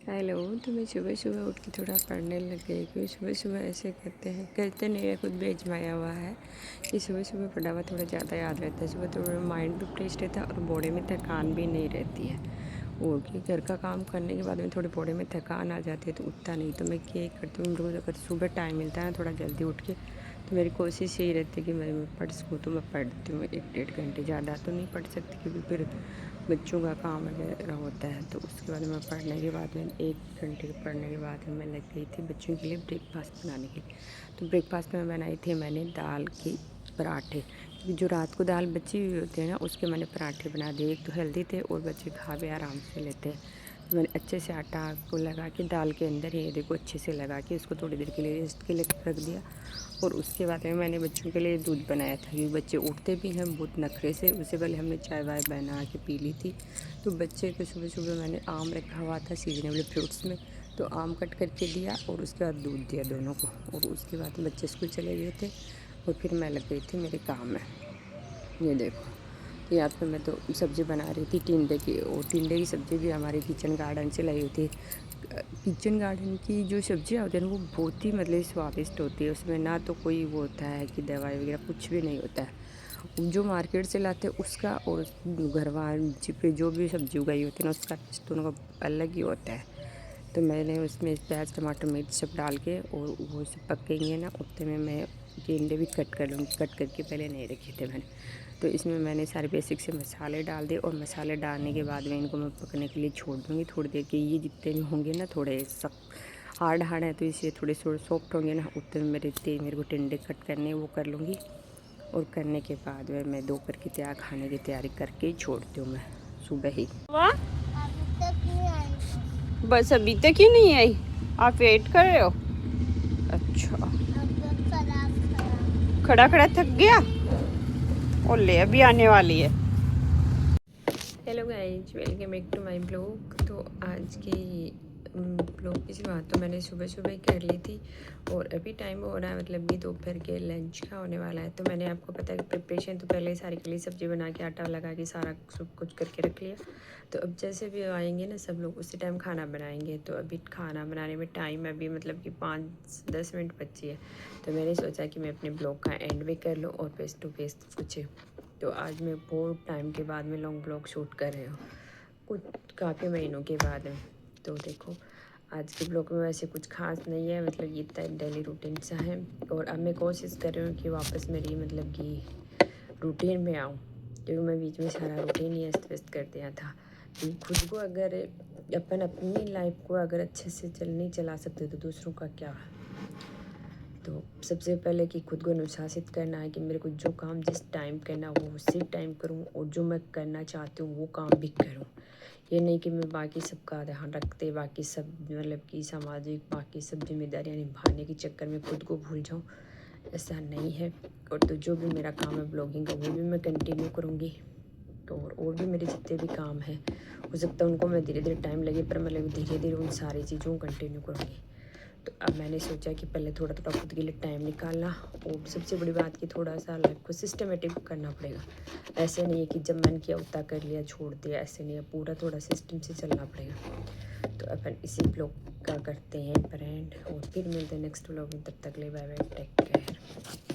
Hello. तो मैं सुबह सुबह उठ के थोड़ा पढ़ने लग गई क्योंकि सुबह सुबह ऐसे कहते नहीं है, खुद भी आजमाया हुआ है कि सुबह सुबह पढ़ा हुआ थोड़ा ज़्यादा याद रहता है। सुबह तो माइंड भी फ्रेश रहता है और बॉडी में थकान भी नहीं रहती है। और कि घर का काम करने के बाद में थोड़ी बॉडी में थकान आ जाती है तो उठता नहीं। तो मैं क्या करती हूँ, रोज़ अगर सुबह टाइम मिलता है ना थोड़ा जल्दी उठ के, तो मेरी कोशिश यही रहती है कि मैं पढ़ सकूँ। तो मैं पढ़ती हूँ 1-1.5 घंटे, ज़्यादा तो नहीं पढ़ सकती क्योंकि फिर बच्चों का काम वगैरह होता है। तो उसके बाद मैं पढ़ने के बाद में 1 घंटे पढ़ने के बाद में मैं लग गई थी बच्चों के लिए ब्रेकफास्ट बनाने के लिए। तो ब्रेकफास्ट में बनाई थी मैंने दाल के पराठे, क्योंकि जो रात को दाल बची हुई होती है ना उसके मैंने पराठे बना दिए। एक तो हेल्दी थे और बच्चे खा भी आराम से लेते हैं। तो मैंने अच्छे से आटा को लगा के दाल के अंदर ये देखो अच्छे से लगा के उसको थोड़ी देर के लिए रेस्ट के लिए रख दिया। और उसके बाद में मैंने बच्चों के लिए दूध बनाया था क्योंकि बच्चे उठते भी हैं बहुत नखरे से। उससे पहले हमने चाय वाय बना के पी ली थी। तो बच्चे को सुबह सुबह मैंने आम रखा हुआ था सीजनेबल फ्रूट्स में, तो आम कट करके दिया और उसके बाद दूध दिया दोनों को। और उसके बाद बच्चे स्कूल चले गए थे और फिर मैं लग गई थी मेरे काम में। ये देखो, तो यहाँ पे मैं तो सब्ज़ी बना रही थी टिंडे की। और टिंडे की सब्ज़ी भी हमारे किचन गार्डन से लाई हुई थी। किचन गार्डन की जो सब्जियाँ होती हैं ना वो बहुत ही मतलब स्वादिष्ट होती है। उसमें ना तो कोई वो होता है कि दवाई वगैरह कुछ भी नहीं होता है। जो मार्केट से लाते हैं उसका और घर पे जो भी सब्ज़ी उगाई होती है ना उसका टेस्ट दोनों का अलग ही होता है। तो मैंने उसमें प्याज टमाटर मिर्च सब डाल के और वो सब पकेंगे ना उतने में मैं टिंडे भी कट कर लूँगी। कट करके पहले नहीं रखे थे मैंने। तो इसमें मैंने सारे बेसिक से मसाले डाल दिए और मसाले डालने के बाद में इनको मैं पकने के लिए छोड़ दूँगी थोड़ी देर के। ये जितने भी होंगे ना थोड़े सख्त हार्ड हार्ड है तो इसे थोड़े सॉफ्ट होंगे ना उतने में मेरे को टिंडे कट करने वो कर लूँगी। और करने के बाद में मैं दोपहर की खाने की तैयारी करके ही छोड़ती हूँ मैं सुबह ही। वाह, बस अभी तक ही नहीं आई? आप वेट कर रहे हो? अच्छा, खड़ा खड़ा थक गया और ले अभी आने वाली है। Hello guys, welcome back to my blog. तो आज की ब्लॉग की शुरुआत तो मैंने सुबह सुबह ही कर ली थी और अभी टाइम हो रहा है मतलब कि दोपहर के लंच का होने वाला है। तो मैंने आपको पता है प्रिपरेशन तो पहले ही सारी के लिए सब्ज़ी बना के आटा लगा के सारा सब कुछ करके रख लिया। तो अब जैसे भी आएंगे ना सब लोग उसी टाइम खाना बनाएंगे। तो अभी खाना बनाने में टाइम अभी मतलब कि 5-10 मिनट बची है। तो मैंने सोचा कि मैं अपने ब्लॉग का एंड भी कर लूँ और फेस टू फेस कुछ। तो आज मैं बहुत टाइम के बाद में लॉन्ग ब्लॉग शूट कर रही हूँ, कुछ काफ़ी महीनों के बाद में। तो देखो आज के ब्लॉग में वैसे कुछ खास नहीं है, मतलब ये इतना डेली रूटीन सा है। और अब मैं कोशिश कर रही हूँ कि वापस मेरी मतलब कि रूटीन में आऊँ, क्योंकि मैं बीच में सारा रूटीन ही अस्त व्यस्त कर दिया था। कि खुद को अगर अपन अपनी लाइफ को अगर अच्छे से नहीं चला सकते तो दूसरों का क्या। तो सबसे पहले कि खुद को अनुशासित करना है कि मेरे को जो काम जिस टाइम करना वो उसी टाइम करूं और जो मैं करना चाहती हूँ वो काम भी करूं। ये नहीं कि मैं बाकी सबका ध्यान रखते बाकी सब मतलब कि सामाजिक बाकी सब जिम्मेदारियाँ निभाने के चक्कर में खुद को भूल जाऊँ, ऐसा नहीं है। और तो जो भी मेरा काम है ब्लॉगिंग का वो भी मैं कंटिन्यू करूँगी। तो और भी मेरे जितने भी काम हैं हो सकता है उनको मैं धीरे धीरे टाइम लगे पर मतलब धीरे धीरे उन सारी चीज़ों को कंटिन्यू करूँगी। तो अब मैंने सोचा कि पहले थोड़ा थोड़ा खुद के लिए टाइम निकालना और सबसे बड़ी बात कि थोड़ा सा लाइफ को सिस्टमेटिक करना पड़ेगा। ऐसे नहीं है कि जब मन किया उतना कर लिया छोड़ दिया, ऐसे नहीं है, पूरा थोड़ा सिस्टम से चलना पड़ेगा। तो अपन इसी ब्लॉग का करते हैं ब्रांड और फिर मिलते हैं नेक्स्ट ब्लॉग में। तब तक ले बाय बाय, टेक केयर।